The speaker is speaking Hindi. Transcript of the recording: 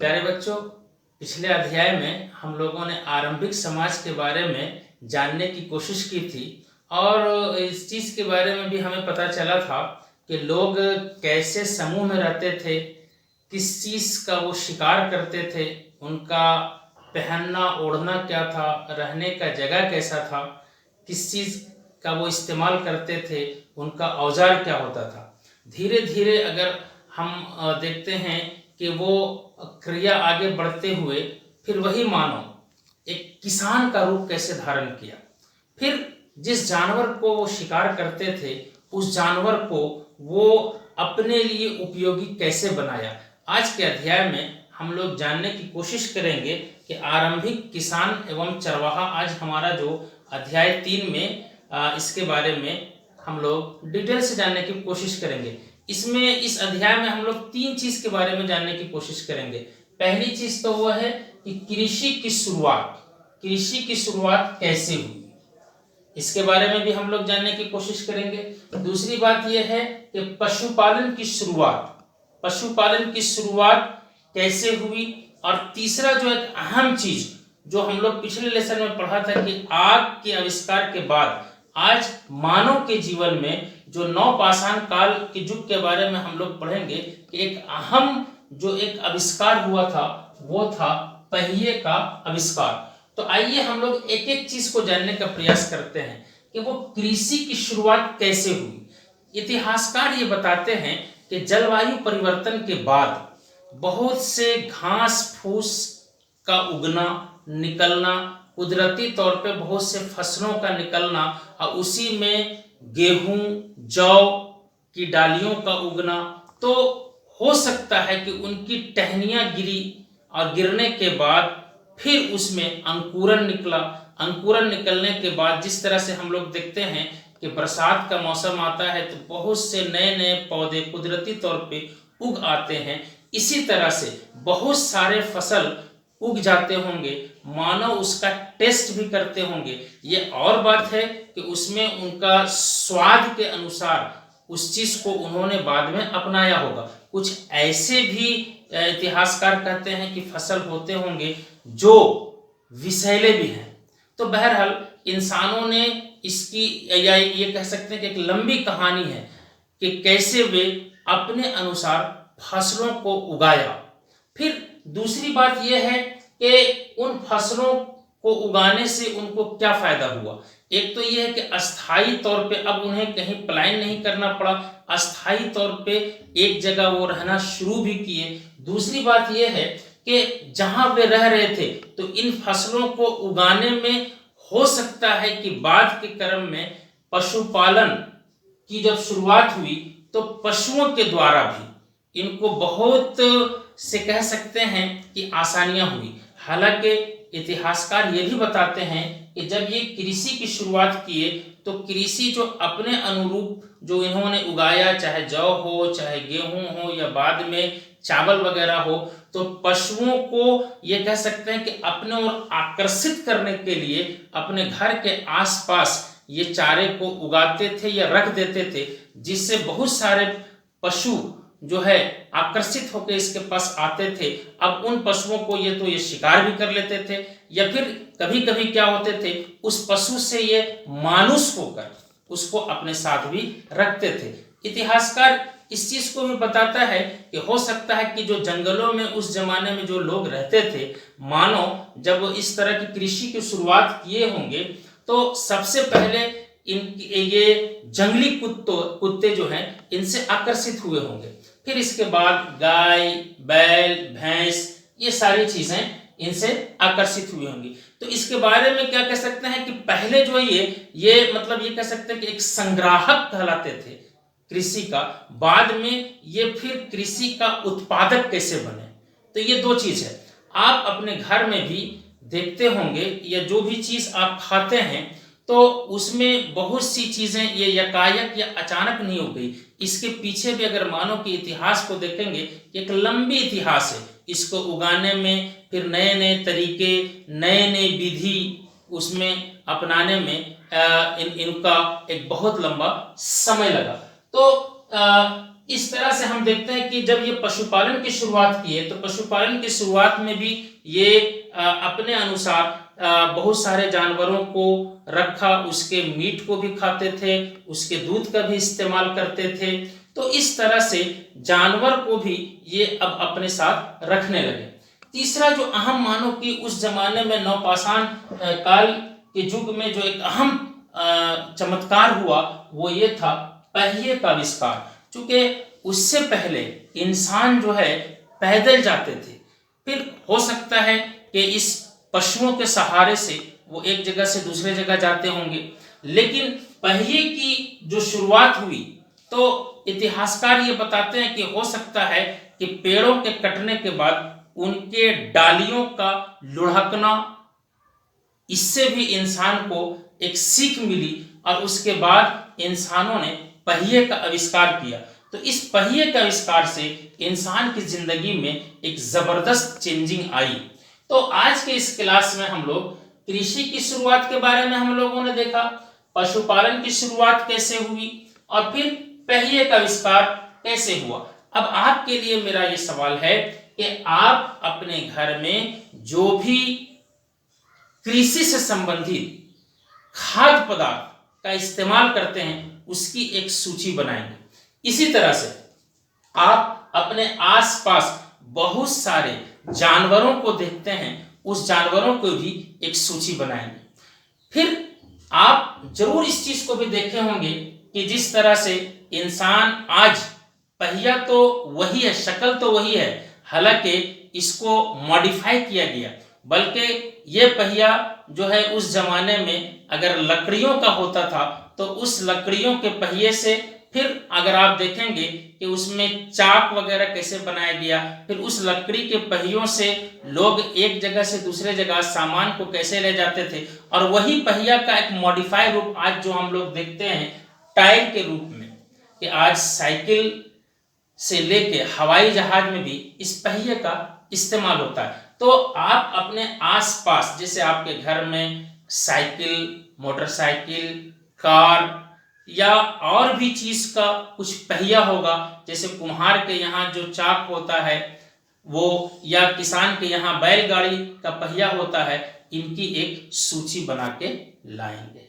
प्यारे बच्चों, पिछले अध्याय में हम लोगों ने आरंभिक समाज के बारे में जानने की कोशिश की थी और इस चीज़ के बारे में भी हमें पता चला था कि लोग कैसे समूह में रहते थे, किस चीज़ का वो शिकार करते थे, उनका पहनना ओढ़ना क्या था, रहने का जगह कैसा था, किस चीज़ का वो इस्तेमाल करते थे, उनका औजार क्या होता था। धीरे धीरे अगर हम देखते हैं कि वो क्रिया आगे बढ़ते हुए फिर वही मानव एक किसान का रूप कैसे धारण किया, फिर जिस जानवर को वो शिकार करते थे उस जानवर को वो अपने लिए उपयोगी कैसे बनाया। आज के अध्याय में हम लोग जानने की कोशिश करेंगे कि आरंभिक किसान एवं चरवाहा। आज हमारा जो अध्याय 3 में इसके बारे में हम लोग डिटेल से जानने की कोशिश करेंगे। इसमें इस अध्याय में हम लोग 3 चीज के बारे में जानने की कोशिश करेंगे। पहली चीज तो वो है कि कृषि की शुरुआत कैसे हुई, इसके बारे में भी हम लोग जानने की कोशिश करेंगे। दूसरी बात यह है कि पशुपालन की शुरुआत कैसे हुई। और तीसरा जो एक अहम चीज जो हम लोग पिछले लेसन में पढ़ा था कि आग के आविष्कार के बाद आज मानव के जीवन में जो नवपाषाण काल के युग के बारे में हम लोग पढ़ेंगे कि एक अहम जो एक आविष्कार हुआ था वो था पहिए का आविष्कार। तो आइए हम लोग एक एक चीज को जानने का प्रयास करते हैं कि वो कृषि की शुरुआत कैसे हुई। इतिहासकार ये बताते हैं कि जलवायु परिवर्तन के बाद बहुत से घास फूस का उगना निकलना, कुदरती तौर पे बहुत से फसलों का निकलना और उसी में गेहूं जौ की डालियों का उगना, तो हो सकता है कि उनकी टहनियां गिरी और गिरने के बाद फिर उसमें अंकुरन निकला। अंकुरन निकलने के बाद जिस तरह से हम लोग देखते हैं कि बरसात का मौसम आता है तो बहुत से नए नए पौधे कुदरती तौर पे उग आते हैं, इसी तरह से बहुत सारे फसल उग जाते होंगे, मानव उसका टेस्ट भी करते होंगे। ये और बात है कि उसमें उनका स्वाद के अनुसार उस चीज को उन्होंने बाद में अपनाया होगा। कुछ ऐसे भी इतिहासकार कहते हैं कि फसल होते होंगे जो विषैले भी हैं। तो बहरहाल इंसानों ने इसकी या ये कह सकते हैं कि एक लंबी कहानी है कि कैसे वे अपने अनुसार फसलों को उगाया। फिर दूसरी बात यह है कि उन फसलों को उगाने से उनको क्या फायदा हुआ। एक तो यह है कि अस्थाई तौर पे अब उन्हें कहीं पलायन नहीं करना पड़ा, अस्थाई तौर पे एक जगह वो रहना शुरू भी किए। दूसरी बात यह है कि जहां वे रह रहे थे तो इन फसलों को उगाने में हो सकता है कि बाद के क्रम में पशुपालन की जब शुरुआत हुई तो पशुओं के द्वारा भी इनको बहुत से कह सकते हैं कि आसानियां हुई। हालांकि इतिहासकार ये भी बताते हैं कि जब ये कृषि की शुरुआत किए तो कृषि जो अपने अनुरूप जो इन्होंने उगाया, चाहे जौ हो चाहे गेहूं हो या बाद में चावल वगैरह हो, तो पशुओं को ये कह सकते हैं कि अपने ओर आकर्षित करने के लिए अपने घर के आसपास ये चारे को उगाते थे या रख देते थे, जिससे बहुत सारे पशु जो है आकर्षित होकर इसके पास आते थे। अब उन पशुओं को ये शिकार भी कर लेते थे या फिर कभी कभी क्या होते थे उस पशु से ये मानुष होकर उसको अपने साथ भी रखते थे। इतिहासकार इस चीज को भी बताता है कि हो सकता है कि जो जंगलों में उस जमाने में जो लोग रहते थे, मानो जब इस तरह की कृषि की शुरुआत किए होंगे तो सबसे पहले ये जंगली कुत्ते जो हैं इनसे आकर्षित हुए होंगे। फिर इसके बाद गाय बैल भैंस ये सारी चीजें इनसे आकर्षित हुई होंगी। तो इसके बारे में क्या कह सकते हैं कि पहले जो ये मतलब ये कह सकते हैं कि एक संग्राहक कहलाते थे कृषि का, बाद में ये फिर कृषि का उत्पादक कैसे बने। तो ये 2 चीज है। आप अपने घर में भी देखते होंगे या जो भी चीज आप खाते हैं तो उसमें बहुत सी चीजें ये यकायक या अचानक नहीं हो गई, इसके पीछे भी अगर मानव के इतिहास को देखेंगे एक लंबी इतिहास है। इसको उगाने में फिर नए नए तरीके नए नए विधि उसमें अपनाने में इनका एक बहुत लंबा समय लगा। तो इस तरह से हम देखते हैं कि जब ये पशुपालन की शुरुआत की है तो पशुपालन की शुरुआत में भी ये अपने अनुसार बहुत सारे जानवरों को रखा, उसके मीट को भी खाते थे, उसके दूध का भी इस्तेमाल करते थे। तो इस तरह से जानवर को भी ये अब अपने साथ रखने लगे। तीसरा जो अहम मानो कि उस जमाने में नवपाषाण काल के युग में जो एक अहम चमत्कार हुआ वो ये था पहिए का आविष्कार। चूंकि उससे पहले इंसान जो है पैदल जाते थे, फिर हो सकता है कि इस पशुओं के सहारे से वो एक जगह से दूसरे जगह जाते होंगे, लेकिन पहिए की जो शुरुआत हुई तो इतिहासकार ये बताते हैं कि हो सकता है कि पेड़ों के कटने के बाद उनके डालियों का लुढ़कना, इससे भी इंसान को एक सीख मिली और उसके बाद इंसानों ने पहिए का आविष्कार किया। तो इस पहिए के आविष्कार से इंसान की जिंदगी में एक जबरदस्त चेंजिंग आई। तो आज के इस क्लास में हम लोग कृषि की शुरुआत के बारे में हम लोगों ने देखा, पशुपालन की शुरुआत कैसे हुई और फिर पहिए का आविष्कार कैसे हुआ। अब आपके लिए मेरा ये सवाल है कि आप अपने घर में जो भी कृषि से संबंधित खाद्य पदार्थ का इस्तेमाल करते हैं उसकी एक सूची बनाएंगे। इसी तरह से आप अपने आसपास बहुत सारे जानवरों को देखते हैं, उस जानवरों को भी एक सूची बनाएंगे। फिर आप जरूर इस चीज को भी देखे होंगे कि जिस तरह से इंसान आज पहिया तो वही है, शक्ल तो वही है, हालांकि इसको मॉडिफाई किया गया, बल्कि ये पहिया जो है उस जमाने में अगर लकड़ियों का होता था तो उस लकड़ियों के पहिए से फिर अगर आप देखेंगे कि उसमें चाक वगैरह कैसे बनाया गया, फिर उस लकड़ी के पहियों से लोग एक जगह से दूसरे जगह सामान को कैसे ले जाते थे, और वही पहिया का एक मॉडिफाई रूप आज जो हम लोग देखते हैं टायर के रूप में, कि आज साइकिल से लेके हवाई जहाज में भी इस पहिए का इस्तेमाल होता है। तो आप अपने आसपास जैसे आपके घर में साइकिल, मोटरसाइकिल, कार या और भी चीज का कुछ पहिया होगा, जैसे कुम्हार के यहाँ जो चाक होता है वो, या किसान के यहाँ बैलगाड़ी का पहिया होता है, इनकी एक सूची बना के लाएंगे।